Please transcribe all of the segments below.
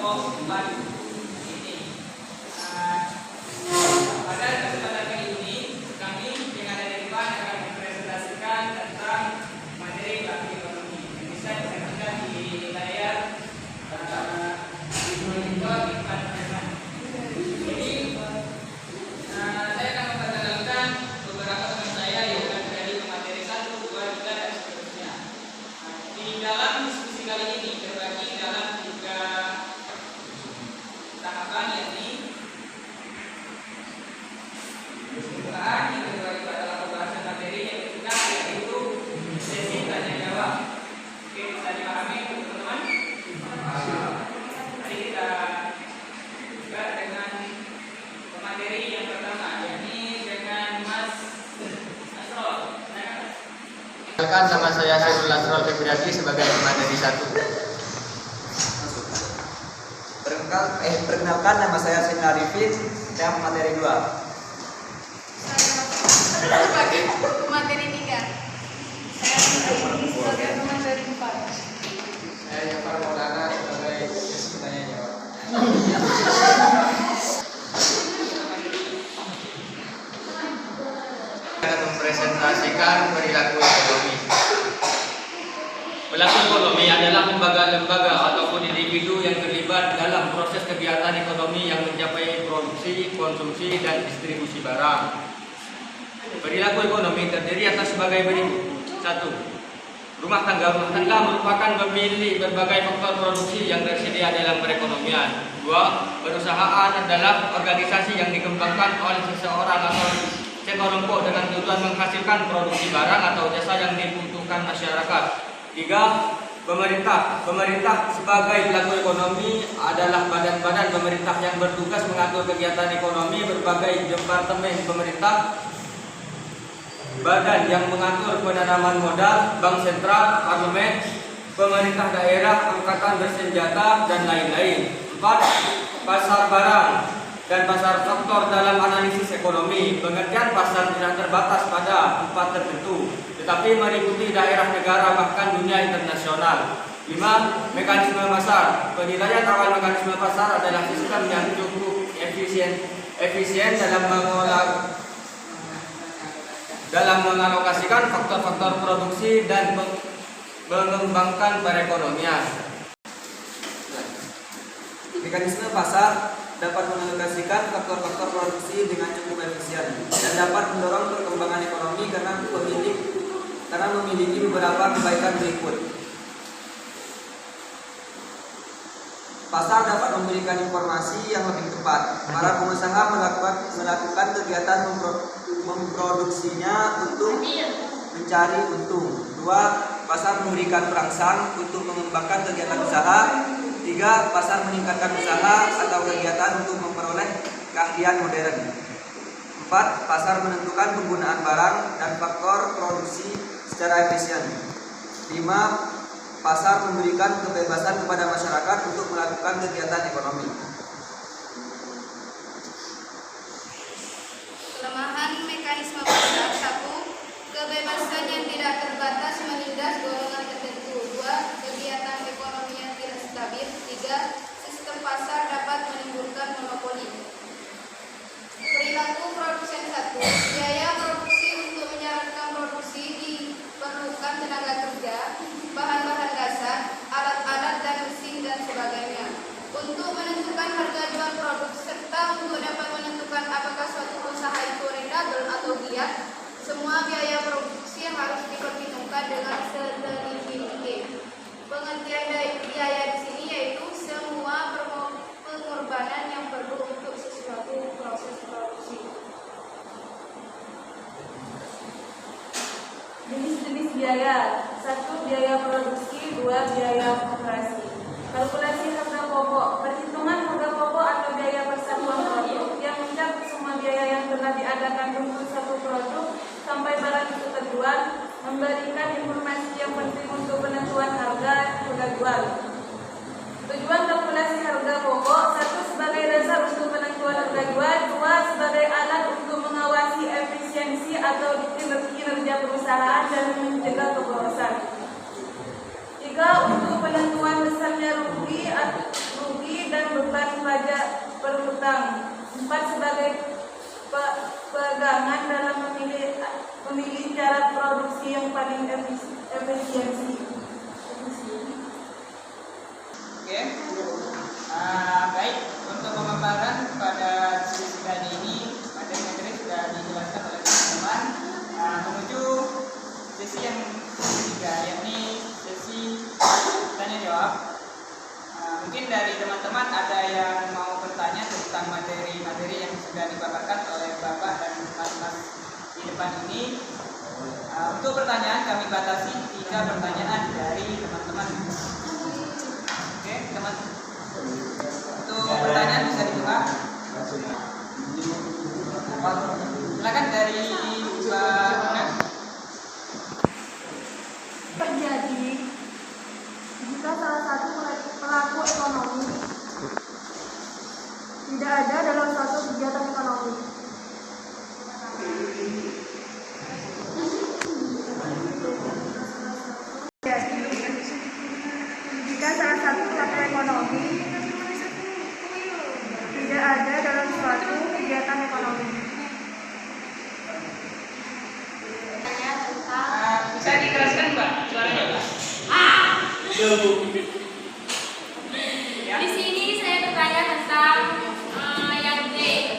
kelompok baru ini. Pada kesempatan kali ini kami dengan dari Depan akan mempresentasikan tentang materi bakti ekonomi yang bisa disaksikan di layar monitor Depan. Jadi saya akan memperkenalkan beberapa teman saya yang akan menjadi pemateri 1, 2, 3 dan seterusnya. Di dalam diskusi kali ini terbagi dalam 3 tahapan, yakni pembukaan, yang kedua itu adalah pembahasan materi, yang ketiga yaitu sesi tanya jawab. Oke, bisa dipahami teman-teman? Mari kita buka dengan pemateri yang pertama, yakni dengan Mas Asrol. Perkenalkan, nama saya Syahrul Asrol Febriadi sebagai pemateri 1. Perkenalkan, nama saya Sin Arifin, saya pemateri 2. Saya sebagai pemateri 3. Saya sebagai pemateri 4. Saya Jafar Maulana sebagai sesi tanya jawab. Akan mempresentasikan perilaku ekonomi. Perilaku ekonomi adalah lembaga-lembaga ataupun individu yang terlibat dalam proses kegiatan ekonomi yang mencapai produksi, konsumsi, dan distribusi barang. Perilaku ekonomi terdiri atas sebagai berikut. 1. Rumah tangga merupakan pemilik berbagai faktor produksi yang tersedia dalam perekonomian. 2. Perusahaan adalah organisasi yang dikembangkan oleh seseorang atau sekelompok dengan tujuan menghasilkan produksi barang atau jasa yang dibutuhkan masyarakat. 3. Pemerintah sebagai pelaku ekonomi adalah badan-badan pemerintah yang bertugas mengatur kegiatan ekonomi. Berbagai departemen pemerintah, badan yang mengatur penanaman modal, bank sentral, parlemen, pemerintah daerah, angkatan bersenjata, dan lain-lain. 4. Pasar barang dan pasar faktor dalam analisis ekonomi. Pengertian pasar tidak terbatas pada tempat tertentu, tetapi meliputi daerah, negara, bahkan dunia internasional. 5. Mekanisme pasar. Penilaian awal mekanisme pasar adalah sistem yang cukup efisien dalam mengalokasikan faktor-faktor produksi dan mengembangkan perekonomian. Mekanisme pasar dapat mengalokasikan faktor-faktor produksi dengan cukup efisien dan dapat mendorong perkembangan ekonomi karena memiliki beberapa kebaikan berikut. Pasar dapat memberikan informasi yang lebih tepat. Para pengusaha melakukan kegiatan memproduksinya untuk mencari untung. 2. Pasar memberikan perangsang untuk mengembangkan kegiatan usaha. 3. Pasar meningkatkan usaha atau kegiatan untuk memperoleh keahlian modern. 4. Pasar menentukan penggunaan barang dan faktor produksi secara efisien. 5. Pasar memberikan kebebasan kepada masyarakat untuk melakukan kegiatan ekonomi. Kelemahan mekanisme pasar. 1. Kebebasan yang tidak terbatas menindas golongan tertentu. 2. Kegiatan ekonomi yang tidak stabil. 3. Sistem pasar dapat menimbulkan monopoli. Perilaku produsen. 1. Biaya produksi. Untuk menjalankan produksi diperlukan tenaga kerja, bahan-bahan dasar, alat-alat dan mesin dan sebagainya. Untuk 4. Sebagai pegangan dalam memilih cara produksi yang paling efisiensi. Oke. Baik, untuk pemaparan pada sesi tadi ini materi-materi sudah dijelaskan oleh teman-teman. Menuju sesi yang ketiga, yakni sesi tanya jawab. Mungkin dari teman-teman ada yang mau bertanya tentang materi-materi yang sudah dipaparkan oleh Bapak dan Mas di depan ini. Untuk pertanyaan kami batasi 3 pertanyaan dari teman-teman. Oke, teman. Untuk pertanyaan bisa dibuka. Silakan dari Mbak. Terjadi jika salah satu pelaku ekonomi tidak ada dalam suatu kegiatan ekonomi. Jika salah satu pelaku ekonomi tidak ada dalam suatu kegiatan ekonomi. Bisa dikeraskan Mbak suaranya Mbak? Ya. Di sini saya bertanya tentang yang D,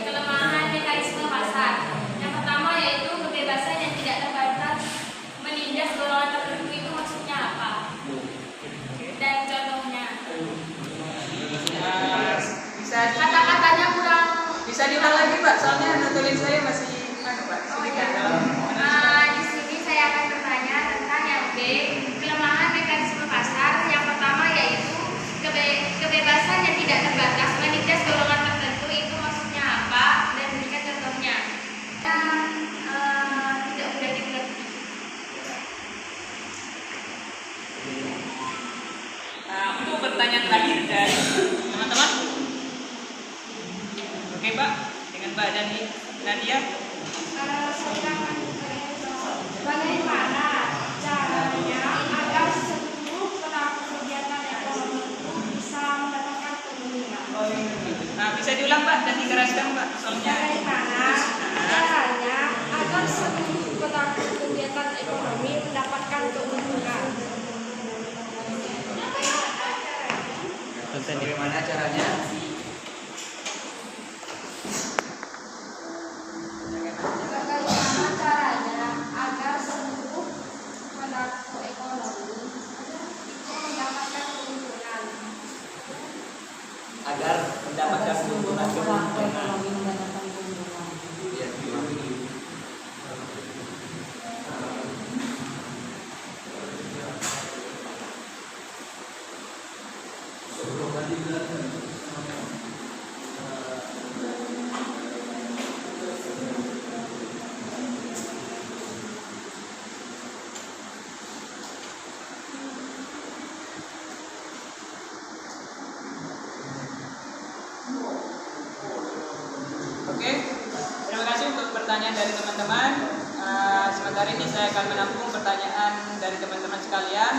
kelemahan mekanisme pasar. Yang pertama yaitu kebebasan yang tidak terbatas menindas golongan tertentu, itu maksudnya apa? Dan contohnya. Bisa Kata-katanya kurang. bisa diulang lagi Mbak, soalnya nutulin saya masih Mbak, sedikit dalam. Di sini saya akan bertanya tentang yang B, kelemahan mekanisme pasar. Yang pertama yaitu kebebasan yang tidak terbatas menindas golongan tertentu, itu maksudnya apa? Dan berikan contohnya. Tidak mudah dimengerti. Untuk pertanyaan terakhir dari teman-teman. Oke Mbak, dengan Mbak Nadia. Bagaimana caranya agar seluruh pelaku kegiatan ekonomi itu bisa mendapatkan keuntungan? Bisa diulang Mbak dan dikeraskan Mbak, soalnya. Bagaimana caranya agar seluruh pelaku kegiatan ekonomi mendapatkan keuntungan? Bagaimana caranya? Bagaimana caranya agar seluruh pelaku ekonomi itu mendapatkan keuntungan? Agar mendapatkan keuntungan. Oke, terima kasih untuk pertanyaan dari teman-teman. Sementara ini saya akan menampung pertanyaan dari teman-teman sekalian.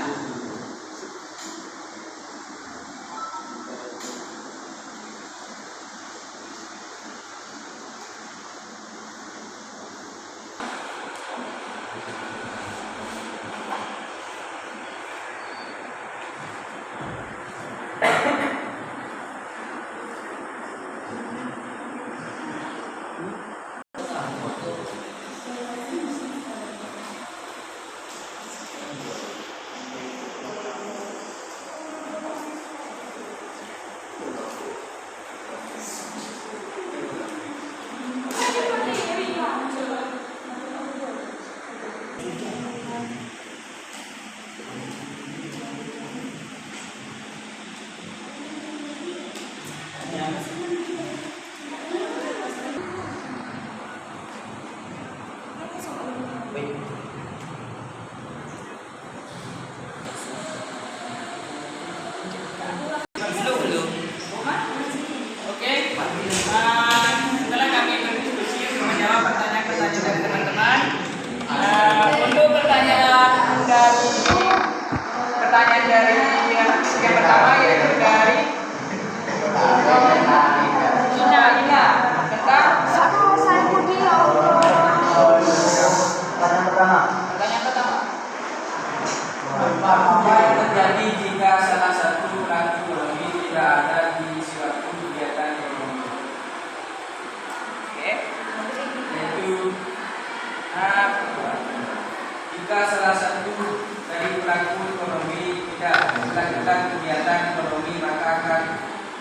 pertanyaan dari yang pertama yaitu dari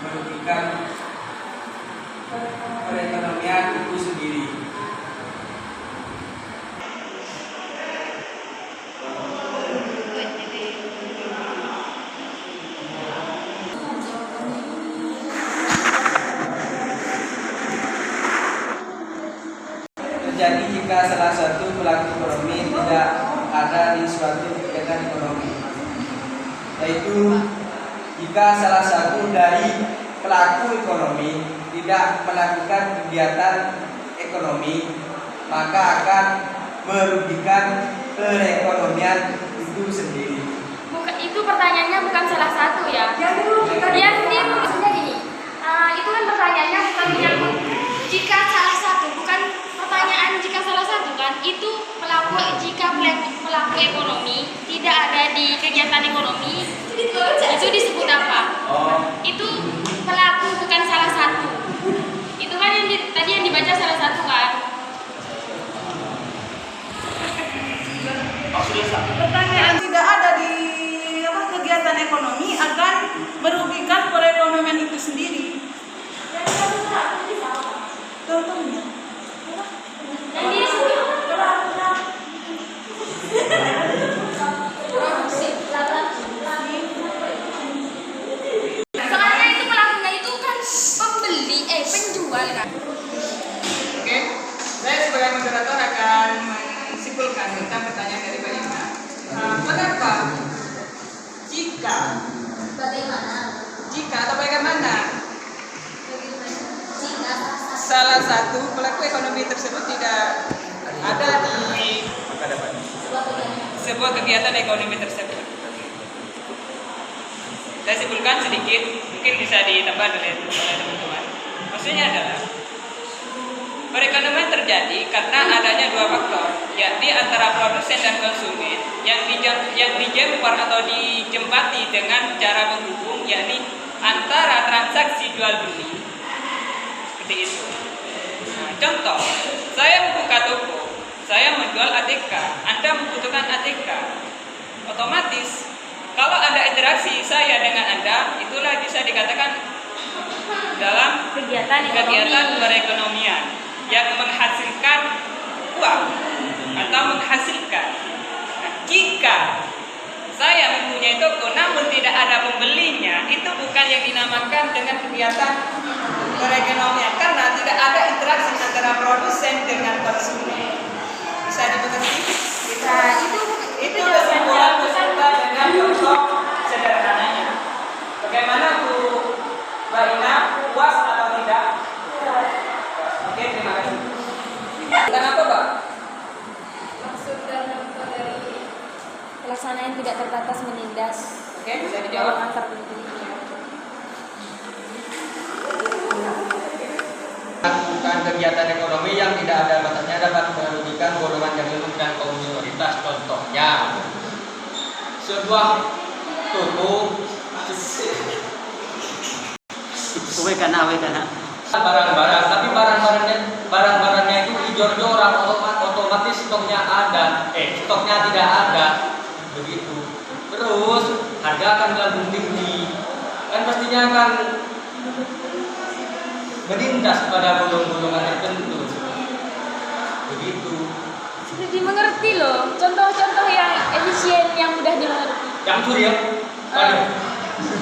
merugikan perekonomian itu sendiri. Terjadi jika salah satu pelaku ekonomi tidak ada di suatu kegiatan ekonomi, yaitu jika salah satu dari pelaku ekonomi tidak melakukan kegiatan ekonomi, maka akan merugikan perekonomian itu sendiri. Bukan, itu pertanyaannya bukan salah satu ya. Yang ini maksudnya gini. Itu kan pertanyaannya bukan menyangkut jika salah satu, bukan pertanyaan jika salah satu kan. Itu jika pelaku ekonomi tidak ada di kegiatan ekonomi, itu disebut apa? Itu pelaku bukan salah satu. Itu kan yang tadi yang dibaca salah satu kan. Pertanyaan tidak ada di kegiatan ekonomi akan merugikan perekonomian itu sendiri. Contohnya. Yang disebut soalnya itu pelakunya itu kan penjual kan. Oke, saya sebagai moderator akan menyimpulkan tentang pertanyaan dari Mbak Ima. Mengapa jika atau bagaimana salah satu pelaku ekonomi tersebut tidak ada di sebuah kegiatan ekonomi tersebut? Saya simpulkan sedikit, mungkin bisa ditambah oleh teman-teman. Maksudnya adalah perekonomian terjadi karena adanya dua faktor, yakni antara produsen dan konsumen yang dijemput atau dijempati dengan cara menghubung, yakni antara transaksi jual beli. Seperti itu. Nah, contoh, saya membuka toko, saya menjual ATK, Anda membutuhkan ATK. Otomatis, kalau ada interaksi saya dengan Anda, itulah bisa dikatakan dalam kegiatan perekonomian yang menghasilkan uang atau menghasilkan. Nah, jika saya mempunyai toko namun tidak ada pembelinya, itu bukan yang dinamakan dengan kegiatan perekonomian karena tidak ada interaksi antara produsen dengan konsumen. Bisa dimengerti? Itu kesimpulan peserta dengan contoh sederhananya. Bagaimana Bu Mbak Ina, puas atau tidak? Oke, terima kasih. Tentang apa, Pak? Maksud dan contoh dari Pelaksanaan tidak terbatas menindas. Oke, bisa dijawab. Antar peneliti. Melakukan kegiatan ekonomi yang tidak ada batasnya dapat merugikan golongan yang lemah dan kaum minoritas. Contohnya, sebuah toko barang-barang, tapi barang-barangnya itu dijor-joran, otomatis stoknya tidak ada, begitu. Terus harga akan melambung tinggi, kan pastinya akan menindas pada golongan tertentu, begitu. Sudah dimengerti loh. Contoh-contoh yang efisien yang mudah dimengerti. Yang curi ya, aduh.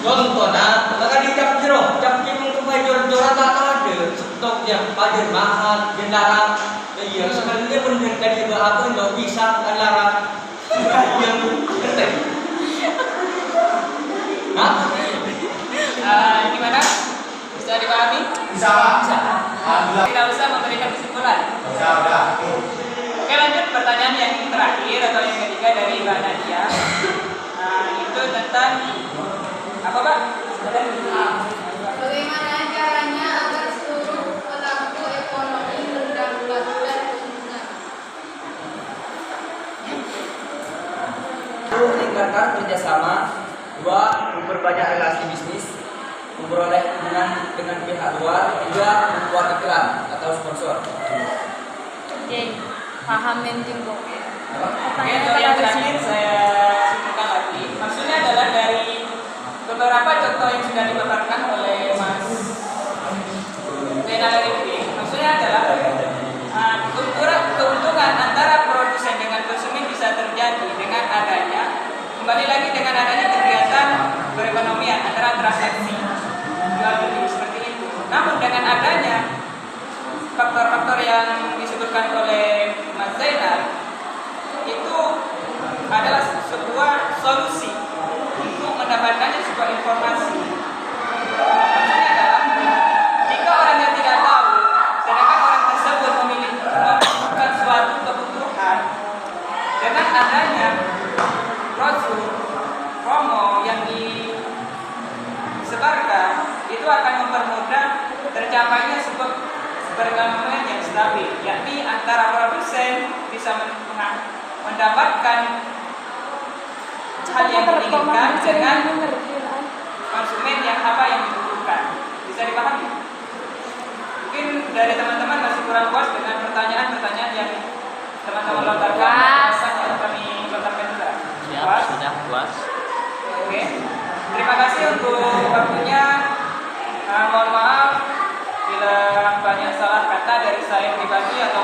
Contohnya, maka di jam untuk jor-joran tak ada stoknya, pajar mahal, dilarang. Iya, sebenarnya benar dari apa nggak bisa larang. Yang ngerti? Gimana? Bisa dipahami? Bisa. Tidak usah memberikan kesimpulan. Oke, lanjut pertanyaan yang terakhir atau yang ketiga dari Mbak Nadia. Itu tentang apa, Pak? bagaimana caranya agar seluruh pelaku ekonomi mendapatkan keuntungan. Meningkatkan kerjasama. 2. Memperbanyak relasi bisnis, memperoleh hubungan dengan pihak luar. 3. Membuat iklan atau sponsor. Oke, paham mending kok. Oke, untuk yang terakhir saya simpulkan lagi. Maksudnya adalah dari beberapa contoh yang sudah dipaparkan oleh Mas dengan adanya faktor-faktor yang disebutkan oleh Mas Zainal itu adalah sebuah solusi untuk mendapatkannya sebuah informasi. Maksudnya adalah jika orang yang tidak tahu, sedangkan orang tersebut membutuhkan suatu kebutuhan, dengan adanya brosur promo yang disebarkan itu akan mempermudah tercapainya sebuah perekonomian yang stabil, yakni antara produsen bisa mendapatkan hal yang diinginkan dengan konsumen yang apa yang dibutuhkan. Bisa dipahami? Mungkin dari teman-teman masih kurang puas dengan pertanyaan-pertanyaan yang teman-teman lontarkan, yang kami lontarkan juga. Puas? Sudah puas. Oke. Terima kasih untuk waktunya. Mohon maaf bila banyak salah kata dari saya pribadi atau